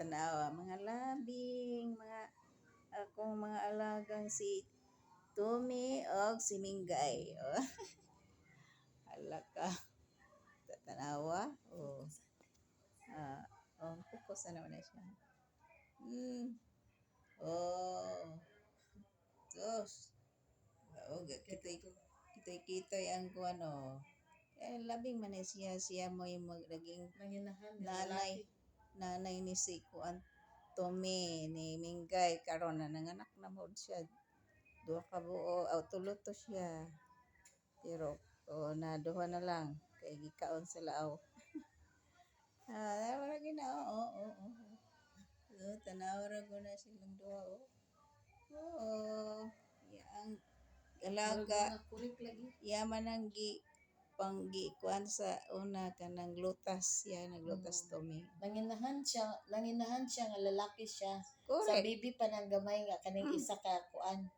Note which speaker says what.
Speaker 1: tanawa, mga labing, mga akong mga alagang si Tumi o si Minggay. Oh. Hala ka. Tanawa. Oh. Focus na naman na siya. Oh. Tos. Oh, kita ang kuano. Labing man siya mo yung naging nanay ni si kuan Tommy ni Minggay karon na nanganak na mo siya. Duha ka buo, tulo to siya. Pero na duha na lang kay gikaon sa lao. Wala gina. Tanaw ra ko na silang duha. Yang alaga. Yaman ang panggi kuan sa una kanang lutas naglutas Tommy.
Speaker 2: Langinahan siya nga lalaki siya.
Speaker 1: Correct.
Speaker 2: Sa baby pa nang gamay nga kaning isa ka kuan